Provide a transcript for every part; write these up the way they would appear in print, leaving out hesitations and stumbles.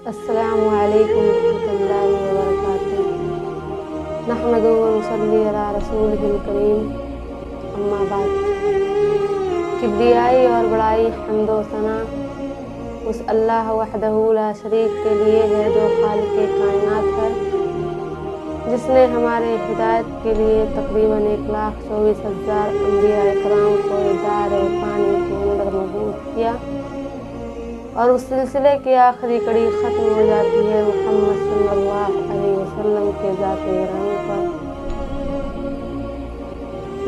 अस्सलामु अलैकुम रहमतुल्लाहि व बरकातुहू। नहमदुहु व नुसल्ली अला रसूलिहिल करीम, अम्मा बाद। किब्रियाई और बड़ाई हम्दो सना उस अल्लाह वहदहू ला शरीक के लिए है जो खालिक़े कायनात है, जिसने हमारे हिदायत के लिए तकरीबन 1,24,000 अंबिया इकराम को दार पानी के अंदर मबूस किया और उस सिलसिले की आखिरी कड़ी ख़त्म हो जाती है मुहम्मद सल्लल्लाहु अलैहि वसल्लम के ज़ाते रहम पर।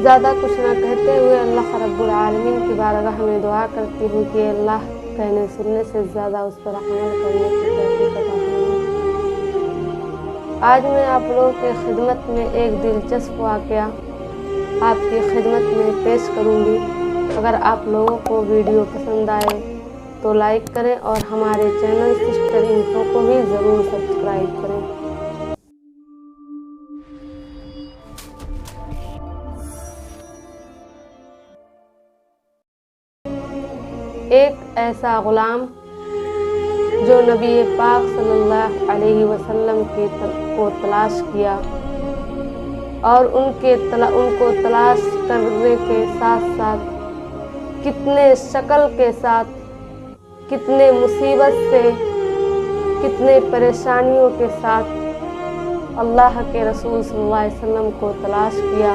ज़्यादा कुछ न कहते हुए अल्लाह रब्बुल आलमीन की बारगाह में दुआ करती हूँ कि अल्लाह कहने सुनने से ज़्यादा उस पर अमल करने की तौफीक अता फरमाए। आज मैं आप लोगों के खिदमत में एक दिलचस्प वाक़या आपकी खिदमत में पेश करूँगी। अगर आप लोगों को वीडियो पसंद आए तो लाइक करें और हमारे चैनल सिस्टर इन्फो को भी ज़रूर सब्सक्राइब करें। एक ऐसा ग़ुलाम जो नबी पाक सल्लल्लाहु अलैहि वसल्लम को तलाश किया और उनको तलाश करने के साथ साथ कितने शक्ल के साथ, कितने मुसीबत से, कितने परेशानियों के साथ अल्लाह के रसूल सल्लल्लाहु अलैहि वसल्लम को तलाश किया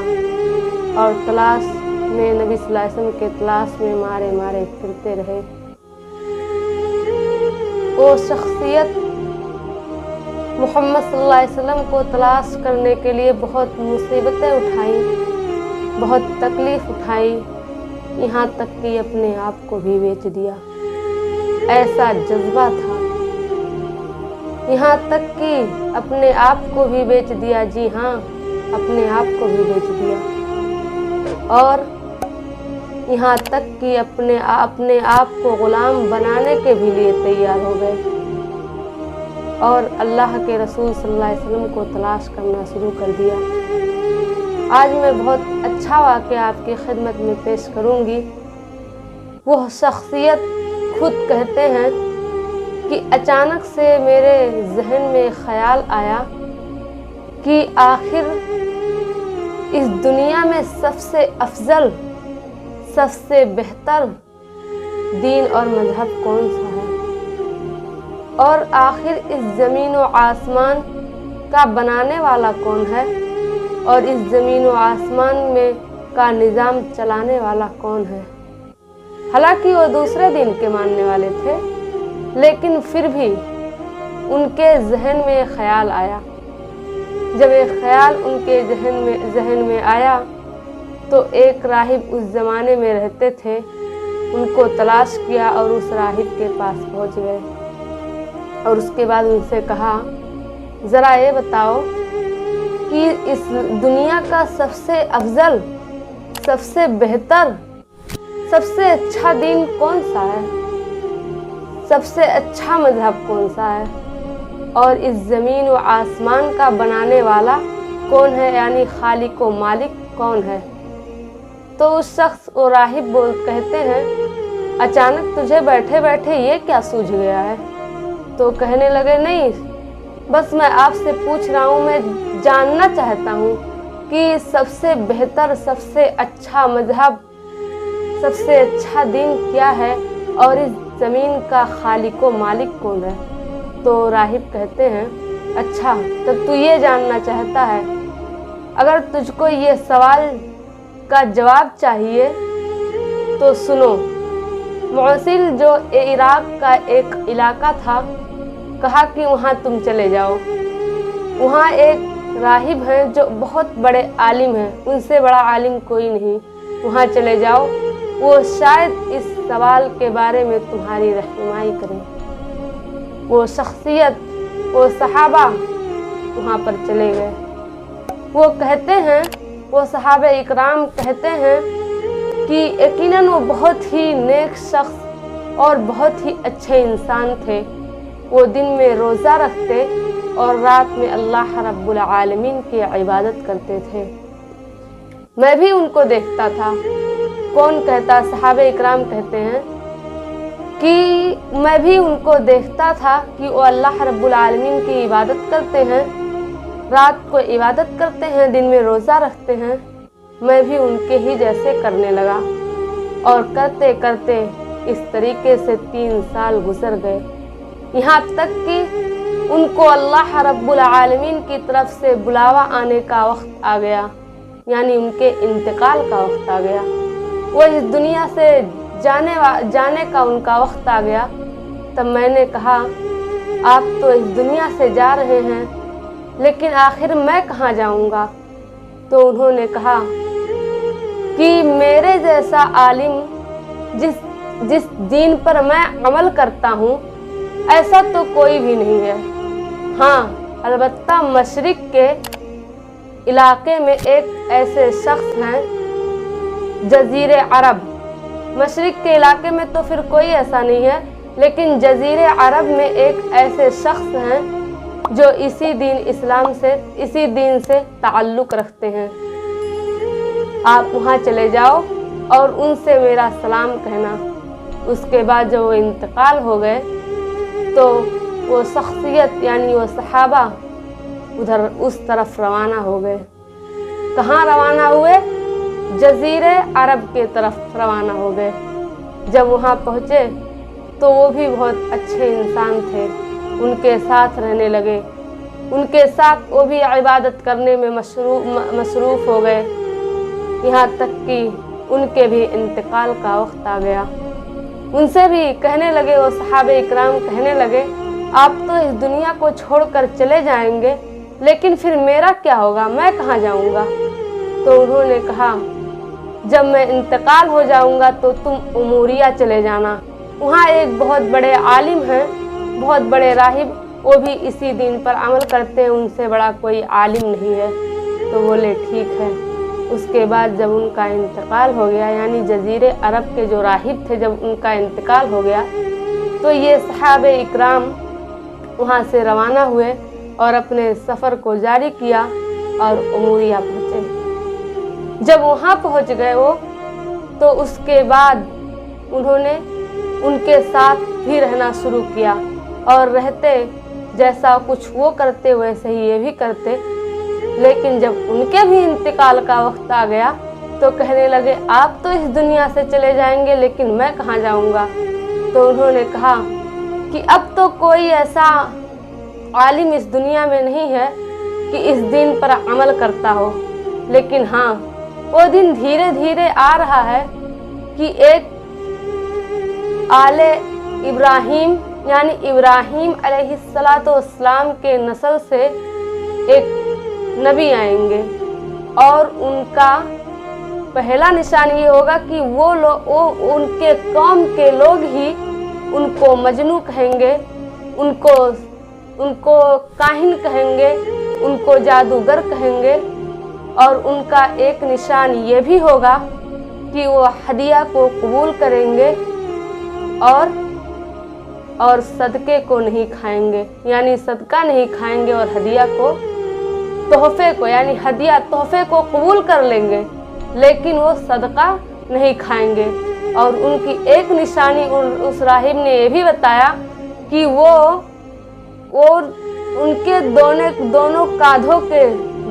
और तलाश में नबी सल्लल्लाहु अलैहि वसल्लम के तलाश में मारे मारे फिरते रहे। वो शख्सियत मोहम्मद सल्लल्लाहु अलैहि वसल्लम को तलाश करने के लिए बहुत मुसीबतें उठाई, बहुत तकलीफ़ उठाई, यहाँ तक कि अपने आप को भी बेच दिया। ऐसा जज्बा था, यहाँ तक कि अपने आप को भी बेच दिया। जी हाँ, अपने आप को भी बेच दिया और यहाँ तक कि अपने आप को ग़ुलाम बनाने के भी लिए तैयार हो गए और अल्लाह के रसूल सल्लल्लाहु अलैहि वसल्लम को तलाश करना शुरू कर दिया। आज मैं बहुत अच्छा वाक़या आपकी खिदमत में पेश करूँगी। वह शख्सियत खुद कहते हैं कि अचानक से मेरे जहन में ख़याल आया कि आखिर इस दुनिया में सबसे अफजल, सबसे बेहतर दीन और मज़हब कौन सा है और आखिर इस ज़मीन व आसमान का बनाने वाला कौन है और इस ज़मीन व आसमान में का निज़ाम चलाने वाला कौन है। हालांकि वो दूसरे दिन के मानने वाले थे, लेकिन फिर भी उनके जहन में ख़याल आया। जब एक ख़याल उनके जहन में आया तो एक राहिब उस ज़माने में रहते थे, उनको तलाश किया और उस राहिब के पास पहुंच गए और उसके बाद उनसे कहा, ज़रा ये बताओ कि इस दुनिया का सबसे अफजल, सबसे बेहतर, सबसे अच्छा दीन कौन सा है, सबसे अच्छा मज़हब कौन सा है और इस ज़मीन व आसमान का बनाने वाला कौन है, यानी खालिक व मालिक कौन है। तो उस शख्स वो राहिब कहते हैं, अचानक तुझे बैठे बैठे ये क्या सूझ गया है। तो कहने लगे, नहीं, बस मैं आपसे पूछ रहा हूँ, मैं जानना चाहता हूँ कि सबसे बेहतर, सबसे अच्छा मज़हब, सबसे अच्छा दीन क्या है और इस ज़मीन का खालिक व मालिक कौन है। तो राहिब कहते हैं, अच्छा, तब तू ये जानना चाहता है, अगर तुझको ये सवाल का जवाब चाहिए तो सुनो। मौसिल जो इराक़ का एक इलाका था, कहा कि वहाँ तुम चले जाओ। वहाँ एक राहिब हैं जो बहुत बड़े आलिम हैं, उनसे बड़ा आलिम कोई नहीं। वहाँ चले जाओ, वो शायद इस सवाल के बारे में तुम्हारी रहनुमाई करें। वो शख्सियत, वो सहाबा वहाँ पर चले गए। वो कहते हैं, वो सहाबे इकराम कहते हैं कि यकीनन वो बहुत ही नेक शख्स और बहुत ही अच्छे इंसान थे। वो दिन में रोज़ा रखते और रात में अल्लाह रब्बुल आलमीन की इबादत करते थे। मैं भी उनको देखता था। कौन कहता, सहाबे इकराम कहते हैं کہ میں بھی ان کو دیکھتا تھا کہ وہ اللہ رب العالمین کی عبادت کرتے ہیں، رات کو عبادت کرتے ہیں، دن میں روزہ رکھتے ہیں۔ میں بھی ان کے ہی جیسے کرنے لگا، اور کرتے کرتے اس طریقے سے 3 سال گزر گئے، یہاں تک کہ ان کو اللہ رب العالمین کی طرف سے بلاوا آنے کا وقت آ گیا، یعنی ان کے انتقال کا وقت آ گیا، وہ اس دنیا سے جانے کا ان کا وقت آ گیا۔ تب میں نے کہا آپ تو اس دنیا سے جا رہے ہیں، لیکن آخر میں کہاں جاؤں گا؟ تو انہوں نے کہا کہ میرے جیسا عالم جس دین پر میں عمل کرتا ہوں ایسا تو کوئی بھی نہیں ہے۔ ہاں البتہ مشرق کے علاقے میں ایک ایسے شخص ہیں، جزیرے عرب، مشرق کے علاقے میں تو پھر کوئی ایسا نہیں ہے، لیکن جزیرے عرب میں ایک ایسے شخص ہیں جو اسی دین سے تعلق رکھتے ہیں، آپ وہاں چلے جاؤ اور ان سے میرا سلام کہنا۔ اس کے بعد جب وہ انتقال ہو گئے تو وہ شخصیت یعنی وہ صحابہ ادھر اس طرف روانہ ہو گئے۔ کہاں روانہ ہوئے؟ جزیرے عرب کے طرف روانہ ہو گئے۔ جب وہاں پہنچے تو وہ بھی بہت اچھے انسان تھے، ان کے ساتھ رہنے لگے، ان کے ساتھ وہ بھی عبادت کرنے میں مصروف ہو گئے، یہاں تک کہ ان کے بھی انتقال کا وقت آ گیا۔ ان سے بھی کہنے لگے، وہ صحابہ اکرام کہنے لگے آپ تو اس دنیا کو چھوڑ کر چلے جائیں گے، لیکن پھر میرا کیا ہوگا؟ میں کہاں جاؤں گا؟ تو انہوں نے کہا جب میں انتقال ہو جاؤں گا تو تم اموریہ چلے جانا، وہاں ایک بہت بڑے عالم ہیں، بہت بڑے راہب، وہ بھی اسی دین پر عمل کرتے ہیں، ان سے بڑا کوئی عالم نہیں ہے۔ تو بولے ٹھیک ہے۔ اس کے بعد جب ان کا انتقال ہو گیا، یعنی جزیرے عرب کے جو راہب تھے، جب ان کا انتقال ہو گیا تو یہ صحابہ اکرام وہاں سے روانہ ہوئے اور اپنے سفر کو جاری کیا اور اموریہ پہنچے۔ جب وہاں پہنچ گئے وہ تو اس کے بعد انہوں نے ان کے ساتھ بھی رہنا شروع کیا، اور رہتے جیسا کچھ وہ کرتے ویسے ہی یہ بھی کرتے۔ لیکن جب ان کے بھی انتقال کا وقت آ گیا تو کہنے لگے آپ تو اس دنیا سے چلے جائیں گے، لیکن میں کہاں جاؤں گا؟ تو انہوں نے کہا کہ اب تو کوئی ایسا عالم اس دنیا میں نہیں ہے کہ اس دین پر عمل کرتا ہو، لیکن ہاں وہ دن دھیرے دھیرے آ رہا ہے کہ ایک آل ابراہیم یعنی ابراہیم علیہ السلام کے نسل سے ایک نبی آئیں گے، اور ان کا پہلا نشان یہ ہوگا کہ وہ ان کے قوم کے لوگ ہی ان کو مجنو کہیں گے، ان کو کاہن کہیں گے، ان کو جادوگر کہیں گے، اور ان کا ایک نشان یہ بھی ہوگا کہ وہ ہدیہ کو قبول کریں گے اور صدقے کو نہیں کھائیں گے، یعنی صدقہ نہیں کھائیں گے، اور ہدیہ کو تحفے کو یعنی ہدیہ تحفے کو قبول کر لیں گے، لیکن وہ صدقہ نہیں کھائیں گے۔ اور ان کی ایک نشانی اس راہب نے یہ بھی بتایا کہ وہ ان کے دونوں کاندھوں کے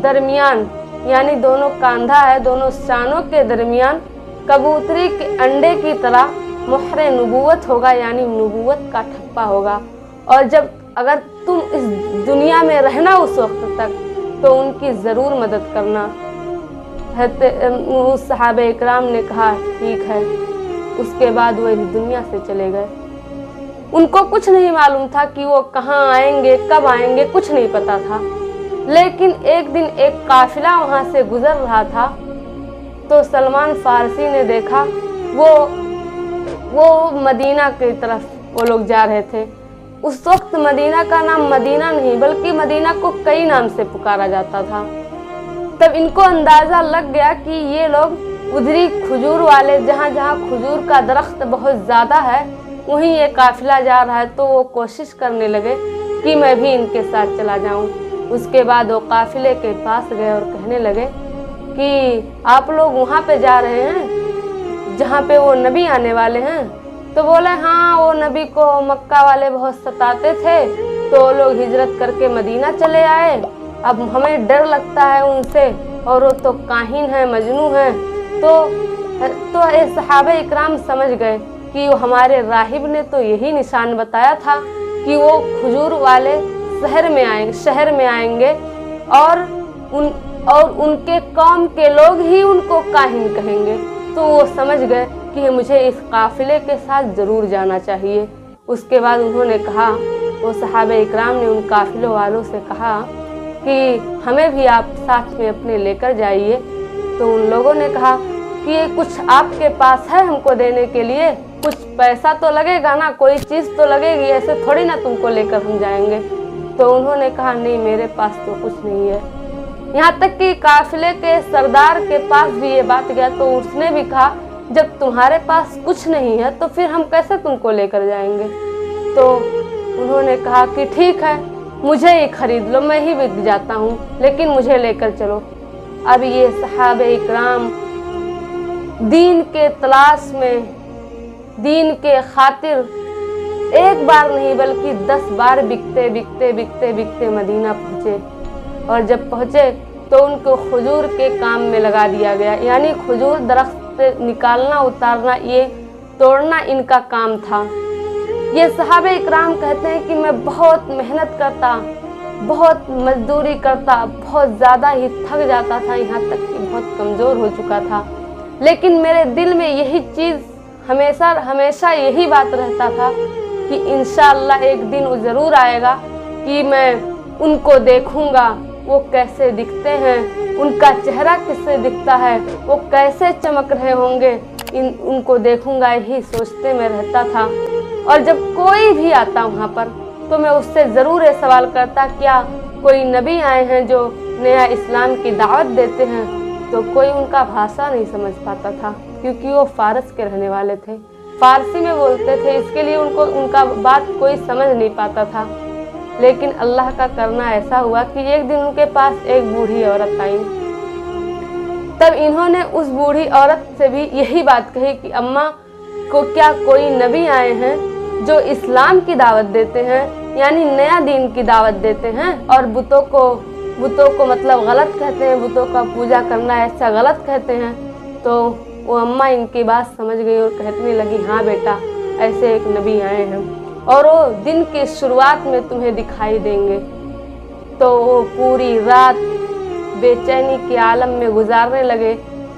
درمیان، یعنی دونوں کاندھا ہے، دونوں شانوں کے درمیان کبوتری کے انڈے کی طرح مہر نبوت ہوگا، یعنی نبوت کا ٹھپا ہوگا، اور اگر تم اس دنیا میں رہنا اس وقت تک تو ان کی ضرور مدد کرنا۔ صحابہ اکرام نے کہا ٹھیک ہے۔ اس کے بعد وہ اس دنیا سے چلے گئے۔ ان کو کچھ نہیں معلوم تھا کہ وہ کہاں آئیں گے، کب آئیں گے، کچھ نہیں پتا تھا، لیکن ایک دن ایک قافلہ وہاں سے گزر رہا تھا تو سلمان فارسی نے دیکھا وہ مدینہ کی طرف وہ لوگ جا رہے تھے۔ اس وقت مدینہ کا نام مدینہ نہیں بلکہ مدینہ کو کئی نام سے پکارا جاتا تھا۔ تب ان کو اندازہ لگ گیا کہ یہ لوگ ادھری کھجور والے جہاں کھجور کا درخت بہت زیادہ ہے وہیں یہ قافلہ جا رہا ہے، تو وہ کوشش کرنے لگے کہ میں بھی ان کے ساتھ چلا جاؤں۔ اس کے بعد وہ قافلے کے پاس گئے اور کہنے لگے کہ آپ لوگ وہاں پہ جا رہے ہیں جہاں پہ وہ نبی آنے والے ہیں؟ تو तो बोले हाँ, वो नबी को मक्का वाले बहुत सताते थे तो वो लोग हिजरत करके मदीना चले आए, अब हमें डर लगता है उनसे, और वो तो काहिन है, मजनू है। तो ये सहाबा इकराम समझ गए कि वो हमारे राहिब ने तो यही निशान बताया था कि वो खजूर वाले शहर में आएंगे और उनके कौम के लोग ही उनको काहिन कहेंगे। तो वो समझ गए कि मुझे इस काफिले के साथ ज़रूर जाना चाहिए। उसके बाद उन्होंने कहा, वो सहाबे इकराम ने उन काफिलों वालों से कहा कि हमें भी आप साथ में अपने लेकर जाइए। तो उन लोगों ने कहा कि कुछ आपके पास है हमको देने के लिए, कुछ पैसा तो लगेगा ना, कोई चीज़ तो लगेगी, ऐसे थोड़ी ना तुमको लेकर हम जाएंगे। तो उन्होंने कहा नहीं, मेरे पास तो कुछ नहीं है। यहाँ तक कि काफिले के सरदार के पास भी ये बात गया तो उसने भी कहा जब तुम्हारे पास कुछ नहीं है तो फिर हम कैसे तुमको लेकर जाएंगे। तो उन्होंने कहा कि ठीक है, मुझे ही खरीद लो, मैं ही बिक जाता हूँ, लेकिन मुझे लेकर चलो। अब ये सहाबे इकराम दीन के तलाश में, दीन के खातिर एक बार नहीं बल्कि 10 बार बिकते मदीना पहुँचे। और जब पहुँचे तो उनको खजूर के काम में लगा दिया गया, यानी खजूर दरख्त से निकालना, उतारना, ये तोड़ना इनका काम था। ये सहाबे इकराम कहते हैं कि मैं बहुत मेहनत करता, बहुत मजदूरी करता, बहुत ज़्यादा ही थक जाता था, यहाँ तक कि बहुत कमज़ोर हो चुका था, लेकिन मेरे दिल में यही चीज़ हमेशा यही बात रहता था कि इंशाअल्लाह एक दिन वो ज़रूर आएगा कि मैं उनको देखूँगा, वो कैसे दिखते हैं, उनका चेहरा किससे दिखता है, वो कैसे चमक रहे होंगे, उनको देखूँगा, यही सोचते में रहता था। और जब कोई भी आता वहाँ पर तो मैं उससे ज़रूर ये सवाल करता, क्या कोई नबी आए हैं जो नया इस्लाम की दावत देते हैं? तो कोई उनका भाषा नहीं समझ पाता था, क्योंकि वो फारस के रहने वाले थे, फारसी में बोलते थे, इसके लिए उनका बात कोई समझ नहीं पाता था। लेकिन अल्लाह का करना ऐसा हुआ कि एक दिन उनके पास एक बूढ़ी औरत आई। तब इन्होंने उस बूढ़ी औरत से भी यही बात कही कि अम्मा को क्या कोई नबी आए हैं जो इस्लाम की दावत देते हैं, यानी नया दीन की दावत देते हैं, और बुतों को मतलब गलत कहते हैं, बुतों का पूजा करना ऐसा गलत कहते हैं। तो वो अम्मा इनकी बात समझ गई और कहने लगी, हाँ बेटा, ऐसे एक नबी आए हैं और वो दिन की शुरुआत में तुम्हें दिखाई देंगे। तो वो पूरी रात बेचैनी के आलम में गुजारने लगे,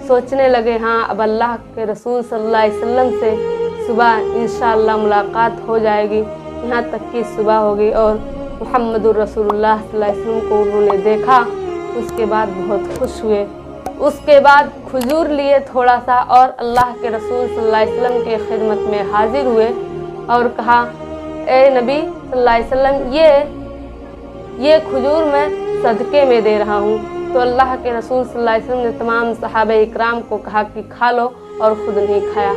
सोचने लगे, हाँ अब अल्लाह के रसूल सल्लल्लाहु अलैहि वसल्लम से सुबह इंशाअल्लाह मुलाकात हो जाएगी। यहाँ तक कि सुबह हो गई और मुहम्मदुर रसूलुल्लाह सल्लल्लाहु अलैहि वसल्लम को उन्होंने देखा। उसके बाद बहुत खुश हुए। उसके बाद खजूर लिए थोड़ा सा और अल्लाह के रसूल सल्लल्लाहु अलैहि वसल्लम के खिदमत में हाजिर हुए और कहा, ए नबी सल्लल्लाहु अलैहि वसल्लम, ये खजूर मैं सदक़े में दे रहा हूँ। तो अल्लाह के रसूल सल्लल्लाहु अलैहि वसल्लम ने तमाम सहाबे इकराम को कहा कि खा लो, और ख़ुद नहीं खाया।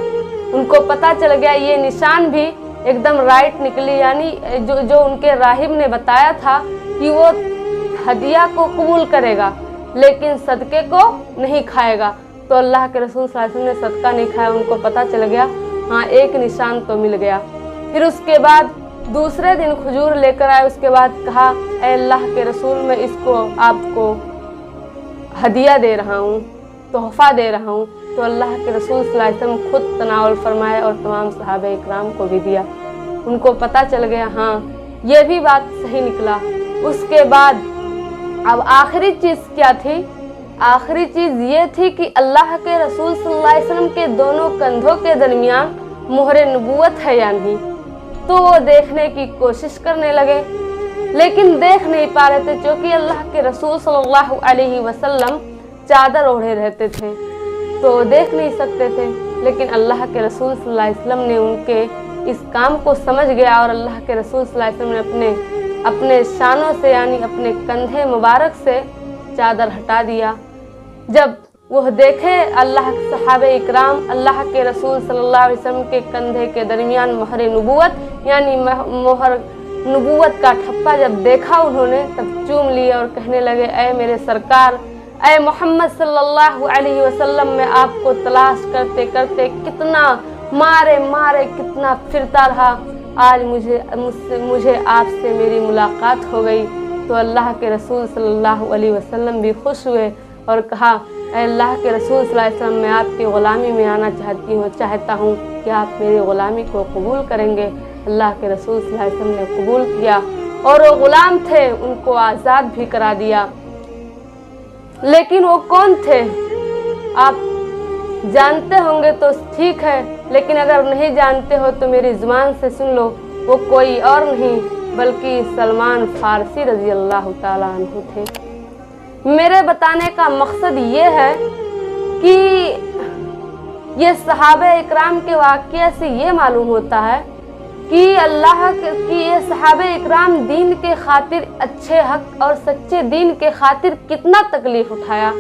उनको पता चल गया ये निशान भी एकदम राइट निकली, यानी जो उनके राहिब ने बताया था कि वो हदिया को कबूल करेगा लेकिन सदक़े को नहीं खाएगा। तो अल्लाह के रसूल सल्लल्लाहु अलैहि वसल्लम ने सदका नहीं खाया। उनको पता चल गया, हाँ एक निशान तो मिल गया। फिर उसके बाद दूसरे दिन खजूर लेकर आए। उसके बाद कहा, ए अल्लाह के रसूल, मैं इसको आपको हदिया दे रहा हूँ, तोहफ़ा दे रहा हूँ। तो अल्लाह के रसूल सल्लल्लाहु अलैहि वसल्लम खुद तनावल फरमाए और तमाम सहाबे इकराम को भी दिया। उनको पता चल गया, हाँ ये भी बात सही निकला। उसके बाद अब आखिरी चीज़ क्या थी? आखिरी चीज़ ये थी कि अल्लाह के रसूल सल्लल्लाहु अलैहि वसल्लम के दोनों कंधों के दरमियान मोहरे नबूवत है या नहीं। तो वो देखने की कोशिश करने लगे लेकिन देख नहीं पा रहे थे, क्योंकि अल्लाह के रसूल सल्लल्लाहु अलैहि वसल्लम चादर ओढ़े रहते थे तो देख नहीं सकते थे। लेकिन अल्लाह के रसूल सल्लल्लाहु अलैहि वसल्लम ने उनके इस काम को समझ गया और अल्लाह के रसूल सल्लल्लाहु अलैहि वसल्लम ने अपने शानों से, यानी अपने कंधे मुबारक से चादर हटा दिया। जब वह देखे अल्लाह के सहाबे इकराम अल्लाह के रसूल सल्लल्लाहु अलैहि वसल्लम के कंधे के दरमियान मोहर नबूवत, यानी मोहर नबूवत का ठप्पा जब देखा उन्होंने, तब चूम लिए और कहने लगे, ऐ मेरे सरकार, ऐ मोहम्मद सल्लल्लाहु अलैहि वसल्लम, मैं आपको तलाश करते करते कितना मारे मारे कितना फिरता रहा। आज मुझे आपसे मेरी मुलाकात हो गई तो अल्लाह के रसूल सल्लल्लाहु अलैहि वसल्लम भी खुश हुए और कहा, ऐ अल्लाह के रसूल सल्लल्लाहु अलैहि वसल्लम, मैं आपकी ग़ुलामी में आना चाहता हूँ कि आप मेरी ग़ुलामी को कबूल करेंगे। अल्लाह के रसूल सल्लल्लाहु अलैहि वसल्लम ने कबूल किया और वो ग़ुलाम थे उनको आज़ाद भी करा दिया। लेकिन वो कौन थे आप जानते होंगे तो ठीक है, लेकिन अगर नहीं जानते हो तो मेरी ज़ुबान से सुन लो। वो कोई और नहीं बल्कि सलमान फ़ारसी रज़ी अल्लाह ताला अन्हु थे। मेरे बताने का मकसद ये है कि ये सहाबे इकराम के वाक़ये से ये मालूम होता है कि ये सहाबे इकराम दीन के खातिर, अच्छे हक और सच्चे दीन के खातिर कितना तकलीफ़ उठाया।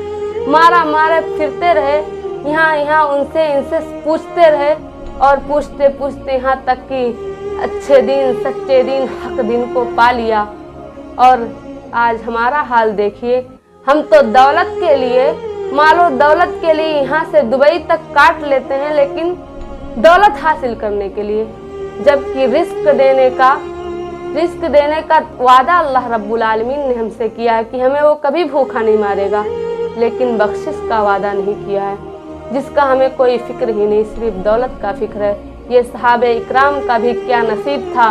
मारा मारे फिरते रहे, यहाँ इनसे पूछते रहे और पूछते पूछते यहाँ तक कि अच्छे दिन, सच्चे दिन, हक दिन को पा लिया। और आज हमारा हाल देखिए, हम तो दौलत के लिए, मालो दौलत के लिए यहाँ से दुबई तक काट लेते हैं, लेकिन दौलत हासिल करने के लिए, जबकि रिस्क देने का वादा अल्लाह रब्बुल आलमीन ने हमसे किया है कि हमें वो कभी भूखा नहीं मारेगा, लेकिन बख्शिश का वादा नहीं किया है, जिसका हमें कोई फिक्र ही नहीं, सिर्फ दौलत का फिक्र है। ये सहाबे इकराम का भी क्या नसीब था,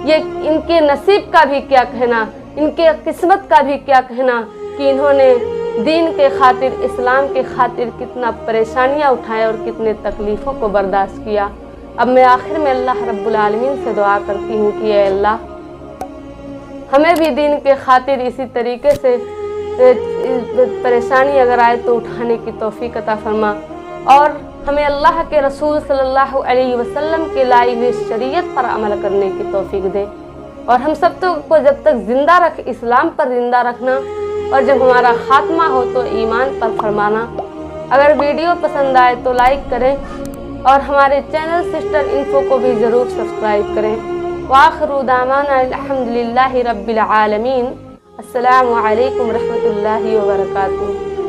ये इनके नसीब का भी क्या कहना, इनके किस्मत का भी क्या कहना कि इन्होंने दीन के खातिर, इस्लाम के खातिर कितना परेशानियां उठाए और कितने तकलीफ़ों को बर्दाश्त किया। अब मैं आखिर में अल्लाह रब्बुल आलमीन से दुआ करती हूँ कि ऐ अल्लाह, हमें भी दीन के खातिर इसी तरीके से परेशानी अगर आए तो उठाने की तौफीक अता फरमा, और हमें अल्लाह के रसूल सल्लल्लाहु अलैहि वसल्लम के लाई हुई शरीयत पर अमल करने की तौफीक दे, और हम सब को जब तक ज़िंदा रख, इस्लाम पर ज़िंदा रखना, और जब हमारा ख़ात्मा हो तो ईमान पर फरमाना। अगर वीडियो पसंद आए तो लाइक करें और हमारे चैनल सिस्टर इन्फो को भी ज़रूर सब्सक्राइब करें। वाखिरु दावाना अल्हम्दुलिल्लाहि रब्बिल आलमीन। अस्सलामु अलैकुम रहमतुल्लाहि व बरकातुहू।